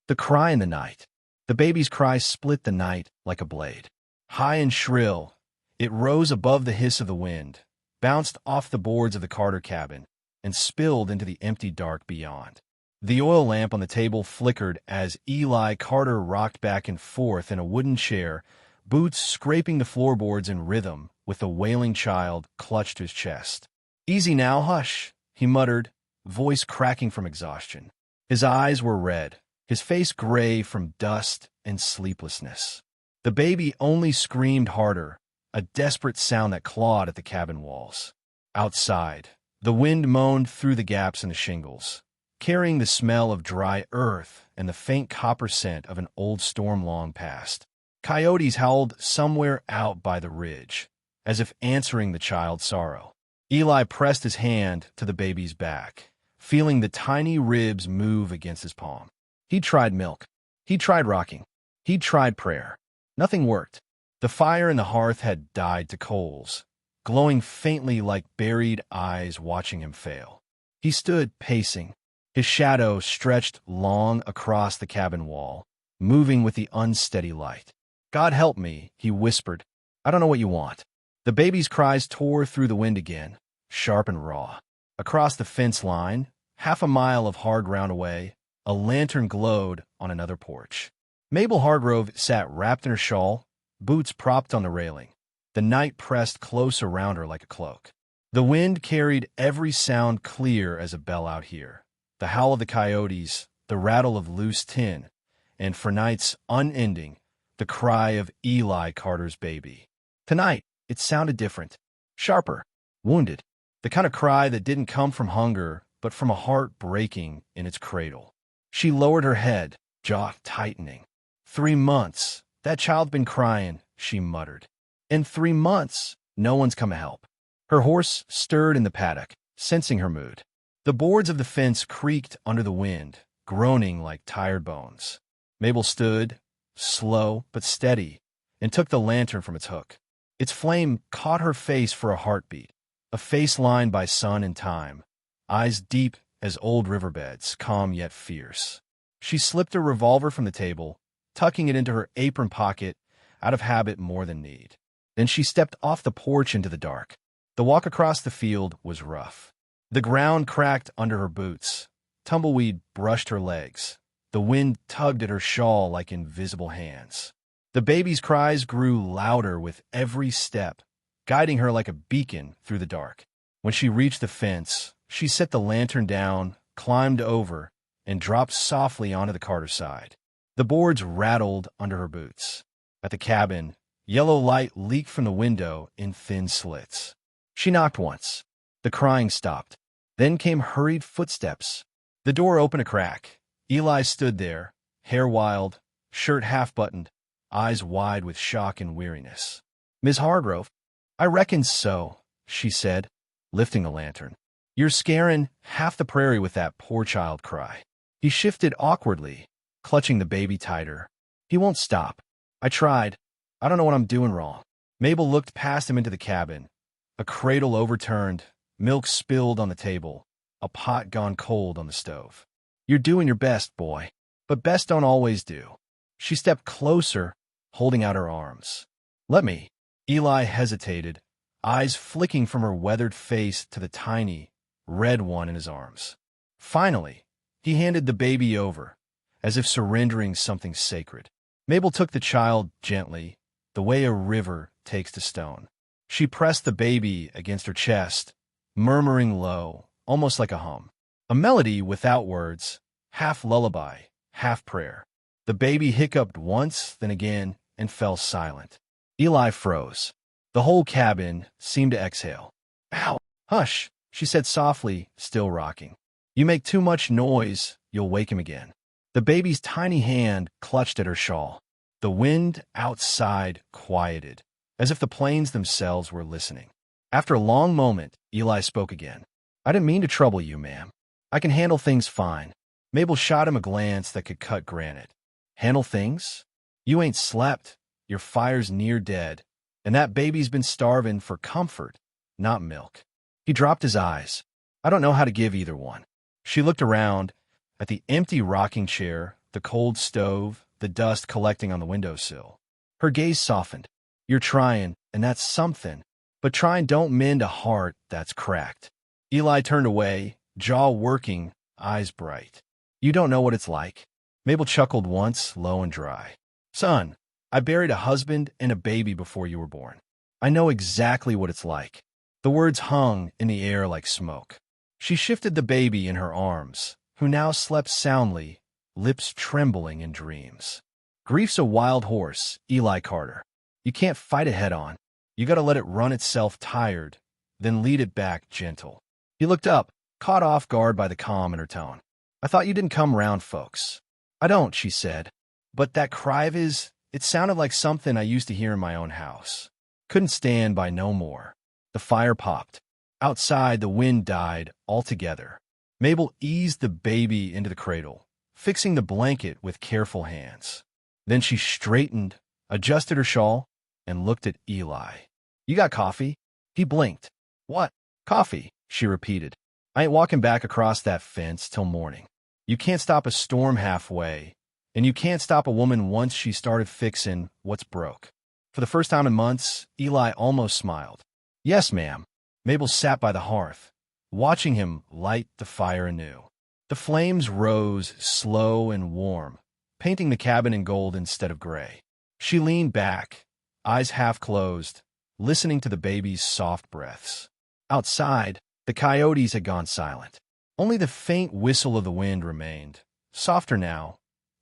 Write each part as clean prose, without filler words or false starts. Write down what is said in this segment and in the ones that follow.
The cry in the night. The baby's cry split the night like a blade. High and shrill, it rose above the hiss of the wind, bounced off the boards of the Carter cabin, and spilled into the empty dark beyond. The oil lamp on the table flickered as Eli Carter rocked back and forth in a wooden chair, boots scraping the floorboards in rhythm with the wailing child clutched to his chest. "Easy now, hush," he muttered, voice cracking from exhaustion. His eyes were red, his face gray from dust and sleeplessness. The baby only screamed harder, a desperate sound that clawed at the cabin walls. Outside, the wind moaned through the gaps in the shingles, carrying the smell of dry earth and the faint copper scent of an old storm long past. Coyotes howled somewhere out by the ridge, as if answering the child's sorrow. Eli pressed his hand to the baby's back, feeling the tiny ribs move against his palm. He tried milk. He tried rocking. He tried prayer. Nothing worked. The fire in the hearth had died to coals, glowing faintly like buried eyes watching him fail. He stood pacing, his shadow stretched long across the cabin wall, moving with the unsteady light. "God help me," he whispered. "I don't know what you want." The baby's cries tore through the wind again, sharp and raw. Across the fence line, half a mile of hard ground away, a lantern glowed on another porch. Mabel Hargrove sat wrapped in her shawl, boots propped on the railing. The night pressed close around her like a cloak. The wind carried every sound clear as a bell out here. The howl of the coyotes, the rattle of loose tin, and for nights unending, the cry of Eli Carter's baby. Tonight, it sounded different, sharper, wounded, the kind of cry that didn't come from hunger, but from a heart breaking in its cradle. She lowered her head, jaw tightening. 3 months, that child's been crying, she muttered. In 3 months, no one's come to help. Her horse stirred in the paddock, sensing her mood. The boards of the fence creaked under the wind, groaning like tired bones. Mabel stood, slow but steady, and took the lantern from its hook. Its flame caught her face for a heartbeat, a face lined by sun and time, eyes deep as old riverbeds, calm yet fierce. She slipped a revolver from the table, tucking it into her apron pocket, out of habit more than need. Then she stepped off the porch into the dark. The walk across the field was rough. The ground cracked under her boots. Tumbleweed brushed her legs. The wind tugged at her shawl like invisible hands. The baby's cries grew louder with every step, guiding her like a beacon through the dark. When she reached the fence, she set the lantern down, climbed over, and dropped softly onto the Carter side. The boards rattled under her boots. At the cabin, yellow light leaked from the window in thin slits. She knocked once. The crying stopped. Then came hurried footsteps. The door opened a crack. Eli stood there, hair wild, shirt half-buttoned, eyes wide with shock and weariness. "Miss Hargrove?" "I reckon so," she said, lifting the lantern. "You're scaring half the prairie with that poor child cry." He shifted awkwardly, clutching the baby tighter. "He won't stop. I tried. I don't know what I'm doing wrong." Mabel looked past him into the cabin. A cradle overturned, milk spilled on the table, a pot gone cold on the stove. "You're doing your best, boy, but best don't always do." She stepped closer, holding out her arms. "Let me." Eli hesitated, eyes flicking from her weathered face to the tiny, red one in his arms. Finally, he handed the baby over, as if surrendering something sacred. Mabel took the child gently, the way a river takes to stone. She pressed the baby against her chest, murmuring low, almost like a hum. A melody without words, half lullaby, half prayer. The baby hiccuped once, then again, and fell silent. Eli froze. The whole cabin seemed to exhale. "Ow! Hush," she said softly, still rocking. "You make too much noise, you'll wake him again." The baby's tiny hand clutched at her shawl. The wind outside quieted, as if the plains themselves were listening. After a long moment, Eli spoke again. "I didn't mean to trouble you, ma'am. I can handle things fine." Mabel shot him a glance that could cut granite. "Handle things? You ain't slept, your fire's near dead, and that baby's been starving for comfort, not milk." He dropped his eyes. "I don't know how to give either one." She looked around, at the empty rocking chair, the cold stove, the dust collecting on the windowsill. Her gaze softened. You're trying, and that's something. But trying don't mend a heart that's cracked. Eli turned away, jaw working, eyes bright. You don't know what it's like. Mabel chuckled once, low and dry. Son, I buried a husband and a baby before you were born. I know exactly what it's like. The words hung in the air like smoke. She shifted the baby in her arms, who now slept soundly, lips trembling in dreams. Grief's a wild horse, Eli Carter. You can't fight it head-on. You gotta let it run itself tired, then lead it back gentle. He looked up, caught off guard by the calm in her tone. I thought you didn't come round, folks. I don't, she said. But that cry of his, it sounded like something I used to hear in my own house. Couldn't stand by no more. The fire popped. Outside, the wind died altogether. Mabel eased the baby into the cradle, fixing the blanket with careful hands. Then she straightened, adjusted her shawl, and looked at Eli. You got coffee? He blinked. What? Coffee, she repeated. I ain't walking back across that fence till morning. You can't stop a storm halfway, and you can't stop a woman once she started fixing what's broke. For the first time in months, Eli almost smiled. Yes, ma'am. Mabel sat by the hearth, watching him light the fire anew. The flames rose slow and warm, painting the cabin in gold instead of gray. She leaned back, eyes half closed, listening to the baby's soft breaths. Outside, the coyotes had gone silent. Only the faint whistle of the wind remained, softer now,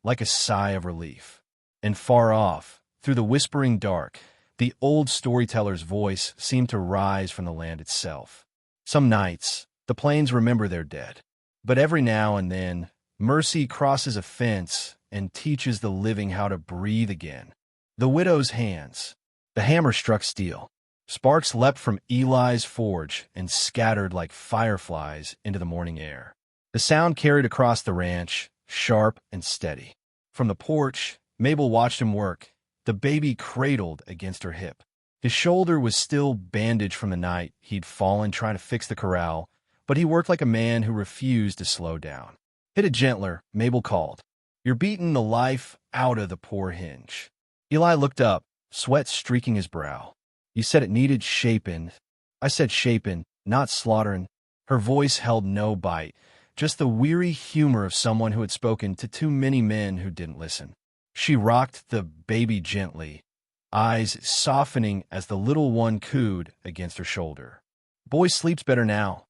like a sigh of relief. And far off, through the whispering dark, the old storyteller's voice seemed to rise from the land itself. Some nights, the plains remember their dead. But every now and then, mercy crosses a fence and teaches the living how to breathe again. The widow's hands. The hammer struck steel. Sparks leapt from Eli's forge and scattered like fireflies into the morning air. The sound carried across the ranch, sharp and steady. From the porch, Mabel watched him work, the baby cradled against her hip. His shoulder was still bandaged from the night he'd fallen trying to fix the corral, but he worked like a man who refused to slow down. Hit it gentler, Mabel called. You're beating the life out of the poor hinge. Eli looked up, sweat streaking his brow. You said it needed shaping. I said shaping, not slaughtering. Her voice held no bite, just the weary humor of someone who had spoken to too many men who didn't listen. She rocked the baby gently, eyes softening as the little one cooed against her shoulder. Boy sleeps better now,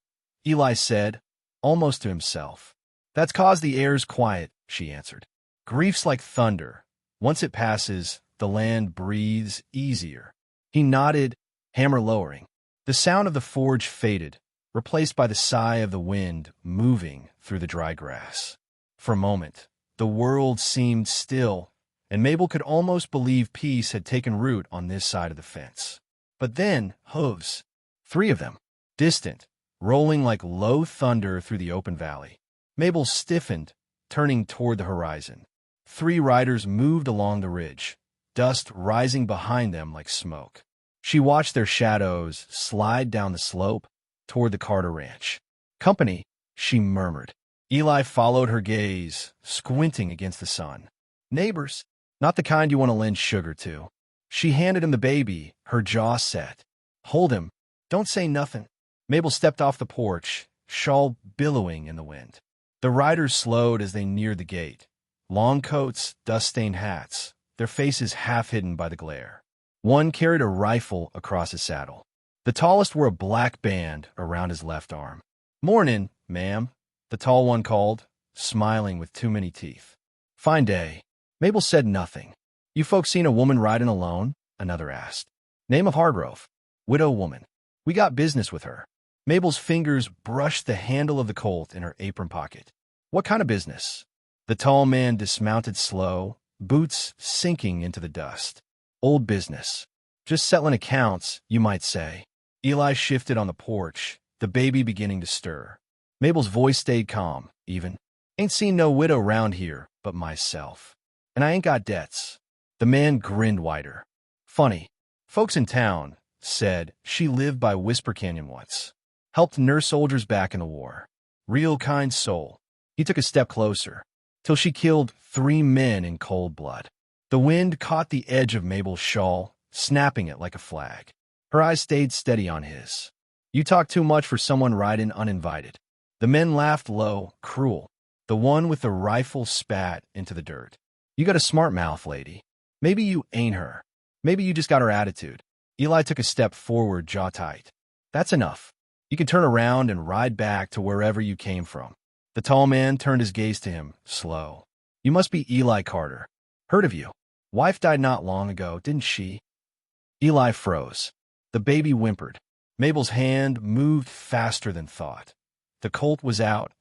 Eli said, almost to himself. That's 'cause the air's quiet, she answered. Grief's like thunder. Once it passes, the land breathes easier. He nodded, hammer lowering. The sound of the forge faded, replaced by the sigh of the wind moving through the dry grass. For a moment, the world seemed still, and Mabel could almost believe peace had taken root on this side of the fence. But then, hooves. 3 of them, distant, rolling like low thunder through the open valley. Mabel stiffened, turning toward the horizon. 3 riders moved along the ridge, dust rising behind them like smoke. She watched their shadows slide down the slope toward the Carter ranch. Company, she murmured. Eli followed her gaze, squinting against the sun. Neighbors, not the kind you want to lend sugar to. She handed him the baby, her jaw set. Hold him. Don't say nothing. Mabel stepped off the porch, shawl billowing in the wind. The riders slowed as they neared the gate. Long coats, dust-stained hats, their faces half hidden by the glare. One carried a rifle across his saddle. The tallest wore a black band around his left arm. Mornin', ma'am, the tall one called, smiling with too many teeth. Fine day. Mabel said nothing. You folks seen a woman riding alone? Another asked. Name of Hargrove. Widow woman. We got business with her. Mabel's fingers brushed the handle of the Colt in her apron pocket. What kind of business? The tall man dismounted slow, boots sinking into the dust. Old business. Just settling accounts, you might say. Eli shifted on the porch, the baby beginning to stir. Mabel's voice stayed calm, even. Ain't seen no widow round here but myself. And I ain't got debts. The man grinned wider. Funny. Folks in town said she lived by Whisper Canyon once. Helped nurse soldiers back in the war. Real kind soul. He took a step closer. till she killed 3 men in cold blood. The wind caught the edge of Mabel's shawl, snapping it like a flag. Her eyes stayed steady on his. You talk too much for someone riding uninvited. The men laughed low, cruel. The one with the rifle spat into the dirt. You got a smart mouth, lady. Maybe you ain't her. Maybe you just got her attitude. Eli took a step forward, jaw tight. That's enough. You can turn around and ride back to wherever you came from. The tall man turned his gaze to him, slow. You must be Eli Carter. Heard of you. Wife died not long ago, didn't she? Eli froze. The baby whimpered. Mabel's hand moved faster than thought. The Colt was out,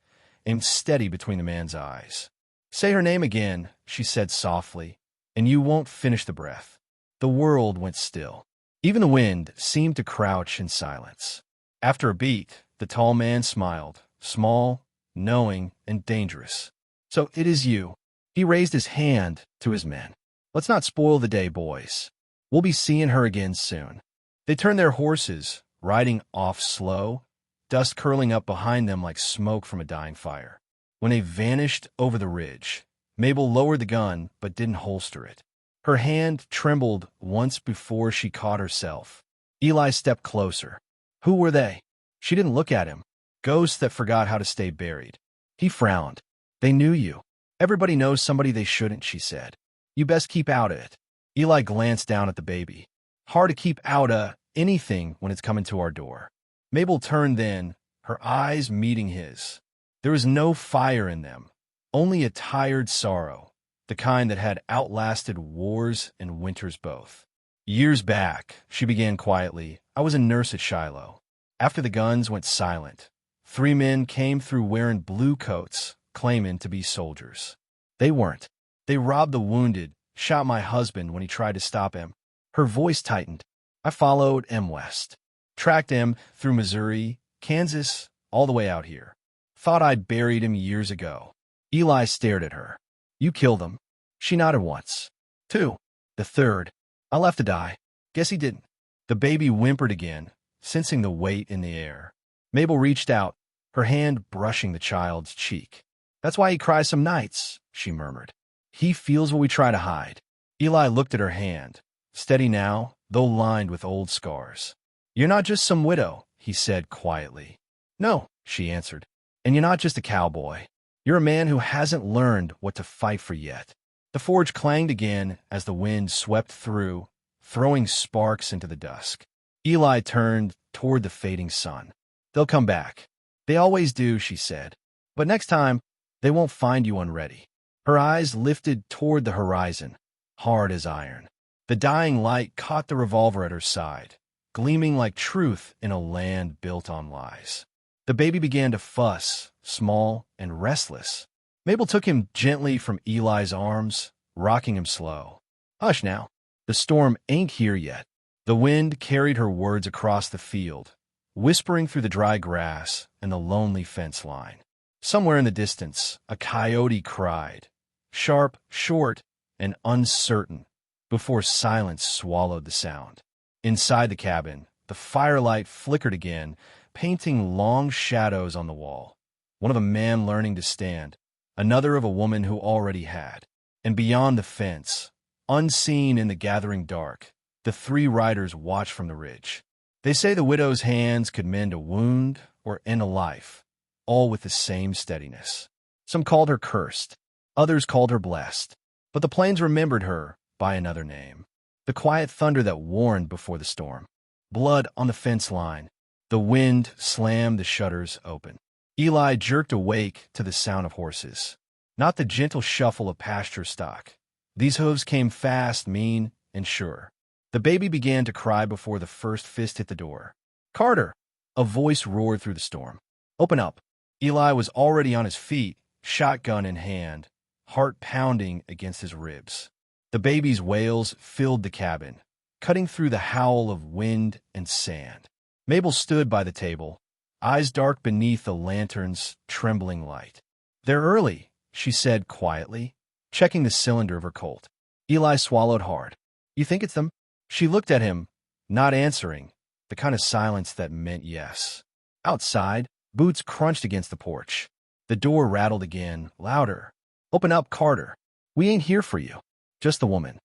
aimed steady between the man's eyes. Say her name again, she said softly, and you won't finish the breath. The world went still. Even the wind seemed to crouch in silence. After a beat, the tall man smiled, small, knowing, and dangerous. So it is you. He raised his hand to his men. Let's not spoil the day, boys. We'll be seeing her again soon. They turned their horses, riding off slow, dust curling up behind them like smoke from a dying fire. When they vanished over the ridge, Mabel lowered the gun but didn't holster it. Her hand trembled once before she caught herself. Eli stepped closer. Who were they? She didn't look at him. Ghosts that forgot how to stay buried. He frowned. They knew you. Everybody knows somebody they shouldn't, she said. You best keep out of it. Eli glanced down at the baby. Hard to keep out of anything when it's coming to our door. Mabel turned then, her eyes meeting his. There was no fire in them, only a tired sorrow, the kind that had outlasted wars and winters both. Years back, she began quietly, I was a nurse at Shiloh. After the guns went silent, 3 men came through wearing blue coats, claiming to be soldiers. They weren't. They robbed the wounded, shot my husband when he tried to stop him. Her voice tightened. I followed M west. Tracked him through Missouri, Kansas, all the way out here. Thought I'd buried him years ago. Eli stared at her. You killed him. She nodded once. 2. The 3rd. I left to die. Guess he didn't. The baby whimpered again, sensing the weight in the air. Mabel reached out, her hand brushing the child's cheek. That's why he cries some nights, she murmured. He feels what we try to hide. Eli looked at her hand, steady now, though lined with old scars. You're not just some widow, he said quietly. No, she answered. And you're not just a cowboy. You're a man who hasn't learned what to fight for yet. The forge clanged again as the wind swept through, throwing sparks into the dusk. Eli turned toward the fading sun. They'll come back. They always do, she said. But next time, they won't find you unready. Her eyes lifted toward the horizon, hard as iron. The dying light caught the revolver at her side, gleaming like truth in a land built on lies. The baby began to fuss, small and restless. Mabel took him gently from Eli's arms, rocking him slow. Hush now. The storm ain't here yet. The wind carried her words across the field, whispering through the dry grass and the lonely fence line. Somewhere in the distance, a coyote cried, sharp, short, and uncertain, before silence swallowed the sound. Inside the cabin, the firelight flickered again, painting long shadows on the wall. One of a man learning to stand, another of a woman who already had. And beyond the fence, unseen in the gathering dark, the 3 riders watched from the ridge. They say the widow's hands could mend a wound or end a life, all with the same steadiness. Some called her cursed, others called her blessed, but the plains remembered her by another name. The quiet thunder that warned before the storm. Blood on the fence line. The wind slammed the shutters open. Eli jerked awake to the sound of horses, not the gentle shuffle of pasture stock. These hooves came fast, mean, and sure. The baby began to cry before the first fist hit the door. Carter! A voice roared through the storm. Open up. Eli was already on his feet, shotgun in hand, heart pounding against his ribs. The baby's wails filled the cabin, cutting through the howl of wind and sand. Mabel stood by the table, eyes dark beneath the lantern's trembling light. They're early, she said quietly, checking the cylinder of her Colt. Eli swallowed hard. You think it's them? She looked at him, not answering, the kind of silence that meant yes. Outside, boots crunched against the porch. The door rattled again, louder. "Open up, Carter. We ain't here for you." Just the woman.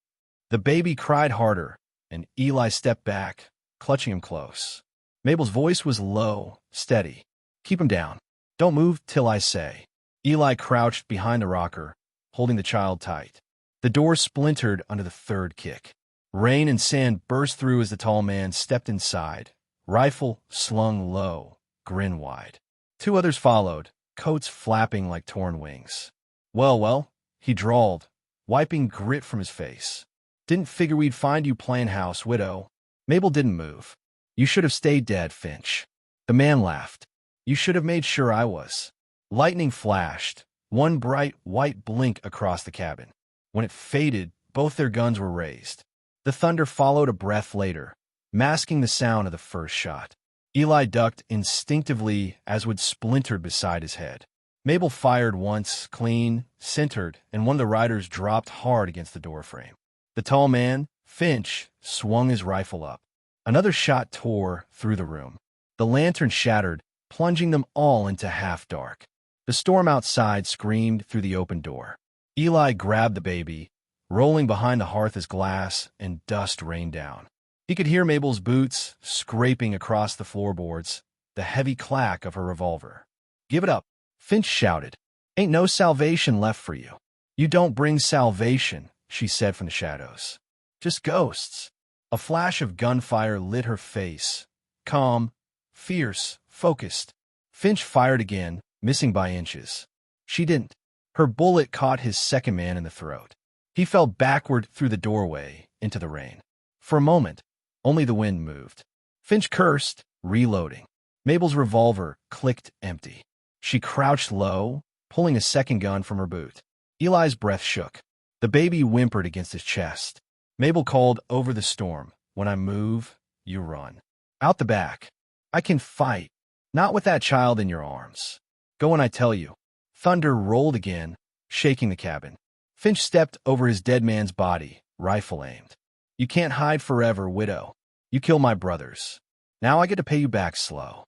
The baby cried harder, and Eli stepped back, clutching him close. Mabel's voice was low, steady. "Keep him down. Don't move till I say." Eli crouched behind the rocker, holding the child tight. The door splintered under the third kick. Rain and sand burst through as the tall man stepped inside, rifle slung low, grin wide. Two others followed, coats flapping like torn wings. Well, he drawled, wiping grit from his face. "Didn't figure we'd find you playing house, widow." Mabel didn't move. "You should have stayed dead, Finch." The man laughed. "You should have made sure I was." Lightning flashed, one bright white blink across the cabin. When it faded, both their guns were raised. The thunder followed a breath later, masking the sound of the first shot. Eli ducked instinctively as wood splintered beside his head. Mabel fired once, clean, centered, and one of the riders dropped hard against the doorframe. The tall man, Finch, swung his rifle up. Another shot tore through the room. The lantern shattered, plunging them all into half-dark. The storm outside screamed through the open door. Eli grabbed the baby, rolling behind the hearth as glass and dust rained down. He could hear Mabel's boots scraping across the floorboards, the heavy clack of her revolver. "Give it up," Finch shouted. "Ain't no salvation left for you." "You don't bring salvation," she said from the shadows. "Just ghosts." A flash of gunfire lit her face. Calm, fierce, focused. Finch fired again, missing by inches. She didn't. Her bullet caught his second man in the throat. He fell backward through the doorway into the rain. For a moment, only the wind moved. Finch cursed, reloading. Mabel's revolver clicked empty. She crouched low, pulling a second gun from her boot. Eli's breath shook. The baby whimpered against his chest. Mabel called over the storm, "When I move, you run. Out the back. I can fight. Not with that child in your arms. Go when I tell you." Thunder rolled again, shaking the cabin. Finch stepped over his dead man's body, rifle aimed. "You can't hide forever, widow. You kill my brothers. Now I get to pay you back slow."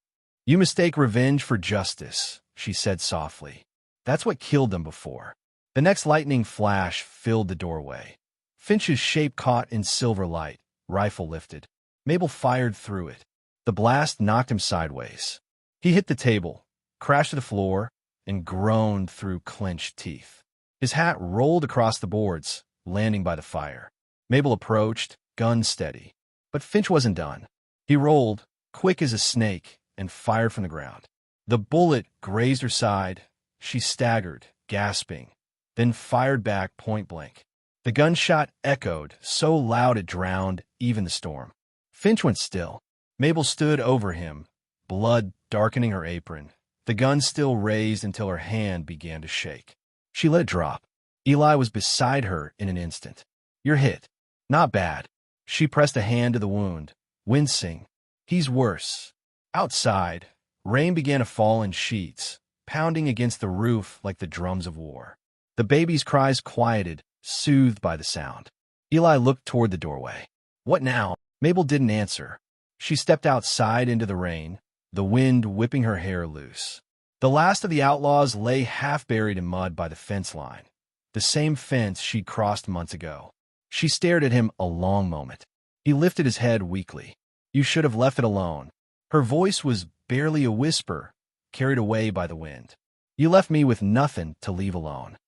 "You mistake revenge for justice," she said softly. "That's what killed them before." The next lightning flash filled the doorway. Finch's shape caught in silver light, rifle lifted. Mabel fired through it. The blast knocked him sideways. He hit the table, crashed to the floor, and groaned through clenched teeth. His hat rolled across the boards, landing by the fire. Mabel approached, gun steady. But Finch wasn't done. He rolled, quick as a snake, and fired from the ground. The bullet grazed her side. She staggered, gasping, then fired back point blank. The gunshot echoed, so loud it drowned even the storm. Finch went still. Mabel stood over him, blood darkening her apron, the gun still raised until her hand began to shake. She let it drop. Eli was beside her in an instant. "You're hit. Not bad." She pressed a hand to the wound, wincing. "He's worse." Outside, rain began to fall in sheets, pounding against the roof like the drums of war. The baby's cries quieted, soothed by the sound. Eli looked toward the doorway. "What now?" Mabel didn't answer. She stepped outside into the rain, the wind whipping her hair loose. The last of the outlaws lay half-buried in mud by the fence line, the same fence she'd crossed months ago. She stared at him a long moment. He lifted his head weakly. "You should have left it alone." Her voice was barely a whisper, carried away by the wind. "You left me with nothing to leave alone."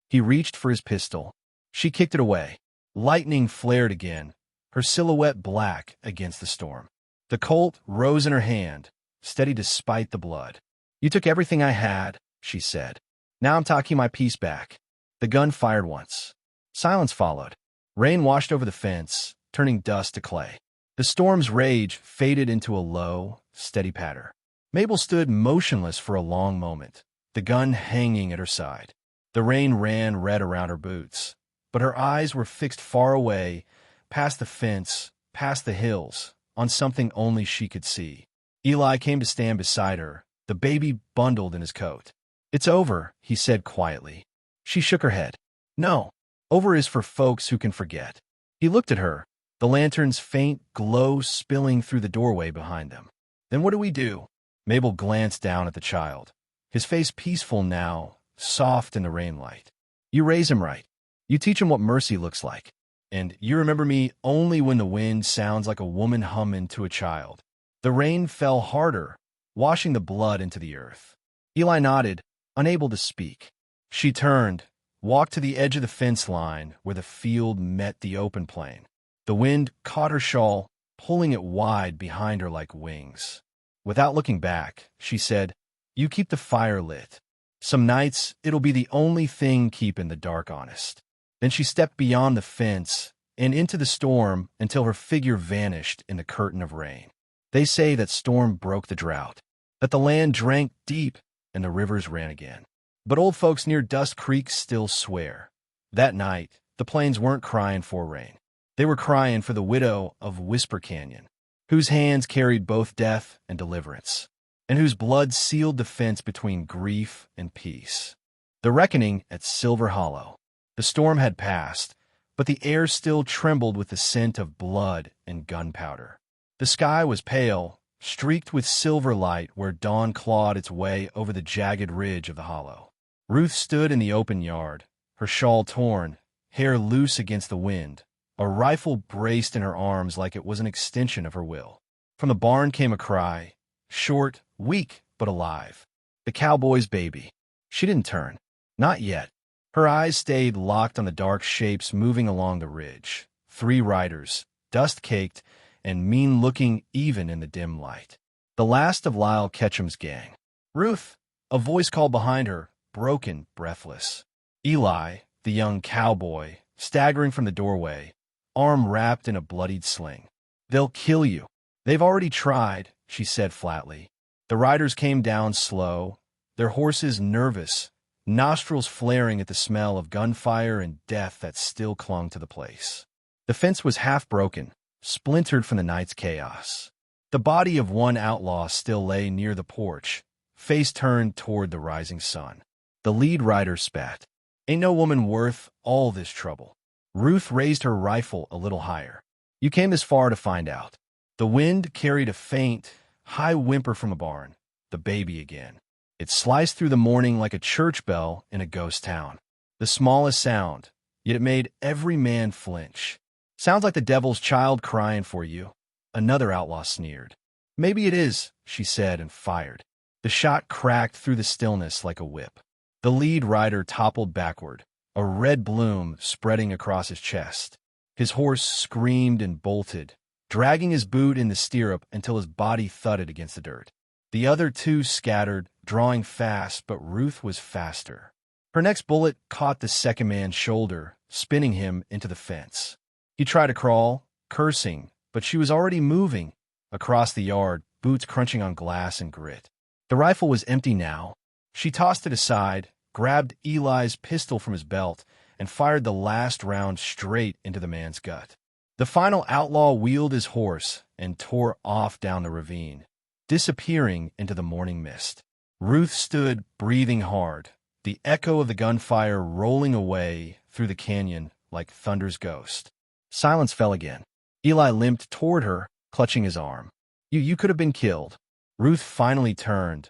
He reached for his pistol. She kicked it away. Lightning flared again, her silhouette black against the storm. The Colt rose in her hand, steady despite the blood. "You took everything I had," she said. "Now I'm taking my piece back." The gun fired once. Silence followed. Rain washed over the fence, turning dust to clay. The storm's rage faded into a low, steady patter. Mabel stood motionless for a long moment, the gun hanging at her side. The rain ran red around her boots, but her eyes were fixed far away, past the fence, past the hills, on something only she could see. Eli came to stand beside her, the baby bundled in his coat. "It's over," he said quietly. She shook her head. "No, over is for folks who can forget." He looked at her, the lantern's faint glow spilling through the doorway behind them. "Then what do we do?" Mabel glanced down at the child, his face peaceful now, soft in the rainlight. You raise him right. You teach him what mercy looks like. And you remember me only when the wind sounds like a woman humming to a child. The rain fell harder, washing the blood into the earth. Eli nodded, unable to speak. She turned, walked to the edge of the fence line where the field met the open plain. The wind caught her shawl, pulling it wide behind her like wings. Without looking back, she said, "You keep the fire lit. Some nights, it'll be the only thing keeping the dark honest." Then she stepped beyond the fence and into the storm until her figure vanished in the curtain of rain. They say that storm broke the drought, that the land drank deep and the rivers ran again. But old folks near Dust Creek still swear. That night, the plains weren't crying for rain. They were crying for the widow of Whisper Canyon, whose hands carried both death and deliverance, and whose blood sealed the fence between grief and peace. The reckoning at Silver Hollow. The storm had passed, but the air still trembled with the scent of blood and gunpowder. The sky was pale, streaked with silver light where dawn clawed its way over the jagged ridge of the hollow. Ruth stood in the open yard, her shawl torn, hair loose against the wind, a rifle braced in her arms like it was an extension of her will. From the barn came a cry, short, weak, but alive. The cowboy's baby. She didn't turn. Not yet. Her eyes stayed locked on the dark shapes moving along the ridge. 3 riders, dust-caked and mean-looking even in the dim light. The last of Lyle Ketchum's gang. "Ruth!" A voice called behind her, broken, breathless. Eli, the young cowboy, staggering from the doorway, arm wrapped in a bloodied sling. "They'll kill you." "They've already tried," she said flatly. The riders came down slow, their horses nervous, nostrils flaring at the smell of gunfire and death that still clung to the place. The fence was half broken, splintered from the night's chaos. The body of one outlaw still lay near the porch, face turned toward the rising sun. The lead rider spat. "Ain't no woman worth all this trouble." Ruth raised her rifle a little higher. "You came this far to find out." The wind carried a faint, high whimper from a barn. The baby again. It sliced through the morning like a church bell in a ghost town. The smallest sound, yet it made every man flinch. "Sounds like the devil's child crying for you," another outlaw sneered. "Maybe it is," she said and fired. The shot cracked through the stillness like a whip. The lead rider toppled backward, a red bloom spreading across his chest. His horse screamed and bolted, dragging his boot in the stirrup until his body thudded against the dirt. The other 2 scattered, drawing fast, but Ruth was faster. Her next bullet caught the second man's shoulder, spinning him into the fence. He tried to crawl, cursing, but she was already moving across the yard, boots crunching on glass and grit. The rifle was empty now. She tossed it aside, grabbed Eli's pistol from his belt, and fired the last round straight into the man's gut. The final outlaw wheeled his horse and tore off down the ravine, disappearing into the morning mist. Ruth stood, breathing hard, the echo of the gunfire rolling away through the canyon like thunder's ghost. Silence fell again. Eli limped toward her, clutching his arm. You could have been killed." Ruth finally turned,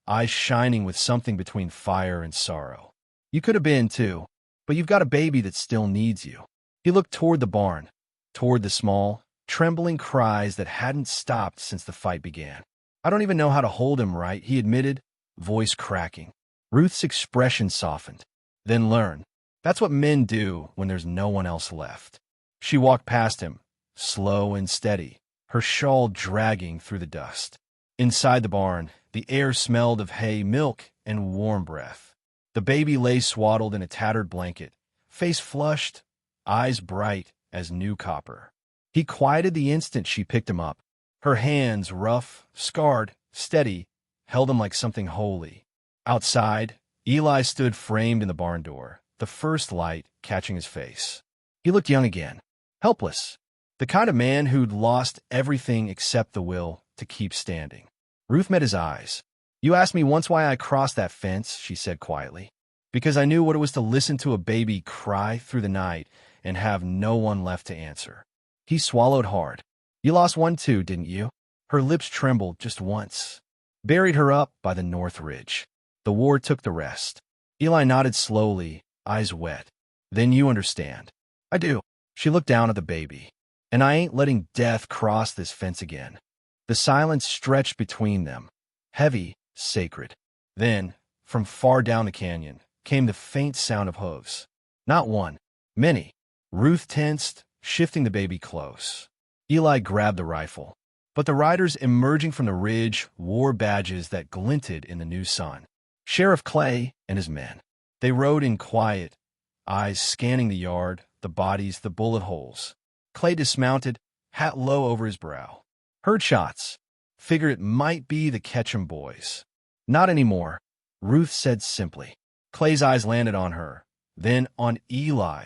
eyes shining with something between fire and sorrow. "You could have been, too, but you've got a baby that still needs you." He looked toward the barn, toward the small, trembling cries that hadn't stopped since the fight began. "I don't even know how to hold him right," he admitted, voice cracking. Ruth's expression softened. "Then learn. That's what men do when there's no one else left." She walked past him, slow and steady, her shawl dragging through the dust. Inside the barn, the air smelled of hay, milk, and warm breath. The baby lay swaddled in a tattered blanket, face flushed, eyes bright as new copper. He quieted the instant she picked him up. Her hands, rough, scarred, steady, held him like something holy. Outside, Eli stood framed in the barn door, the first light catching his face. He looked young again, helpless, the kind of man who'd lost everything except the will to keep standing. Ruth met his eyes. "You asked me once why I crossed that fence," she said quietly. "Because I knew what it was to listen to a baby cry through the night and have no one left to answer." He swallowed hard. "You lost one too, didn't you?" Her lips trembled just once. "Buried her up by the North Ridge. The war took the rest." Eli nodded slowly, eyes wet. Then you understand. I do. She looked down at the baby. And I ain't letting death cross this fence again. The silence stretched between them, heavy, sacred. Then, from far down the canyon, came the faint sound of hooves. Not one, many. Ruth tensed, shifting the baby close. Eli grabbed the rifle. But the riders emerging from the ridge wore badges that glinted in the new sun. Sheriff Clay and his men. They rode in quiet, eyes scanning the yard, the bodies, the bullet holes. Clay dismounted, hat low over his brow. Heard shots. Figure it might be the Ketchum boys. Not anymore, Ruth said simply. Clay's eyes landed on her, then on Eli,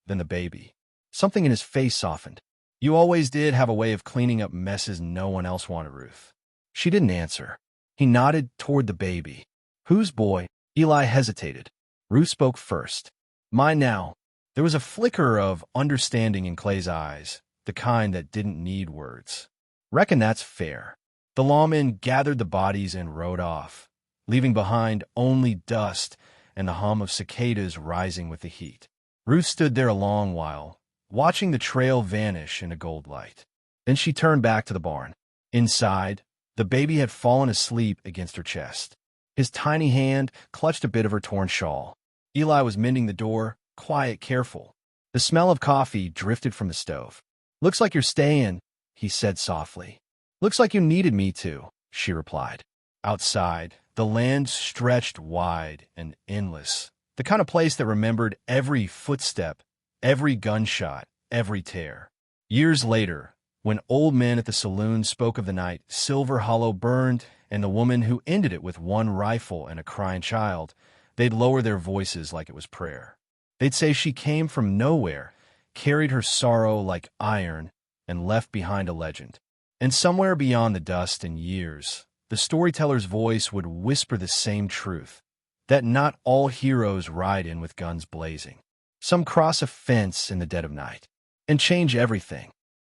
then the baby. Something in his face softened. You always did have a way of cleaning up messes no one else wanted, Ruth. She didn't answer. He nodded toward the baby. Whose boy? Eli hesitated. Ruth spoke first. Mine now. There was a flicker of understanding in Clay's eyes, the kind that didn't need words. Reckon that's fair. The lawmen gathered the bodies and rode off, leaving behind only dust and the hum of cicadas rising with the heat. Ruth stood there a long while, watching the trail vanish in a gold light. Then she turned back to the barn. Inside, the baby had fallen asleep against her chest. His tiny hand clutched a bit of her torn shawl. Eli was mending the door, quiet, careful. The smell of coffee drifted from the stove. Looks like you're staying, he said softly. Looks like you needed me to, she replied. Outside, the land stretched wide and endless, the kind of place that remembered every footstep, every gunshot, every tear. Years later, when old men at the saloon spoke of the night Silver Hollow burned and the woman who ended it with one rifle and a crying child, they'd lower their voices like it was prayer. They'd say she came from nowhere, carried her sorrow like iron, and left behind a legend. And somewhere beyond the dust and years, the storyteller's voice would whisper the same truth, that not all heroes ride in with guns blazing. Some cross a fence in the dead of night and change everything.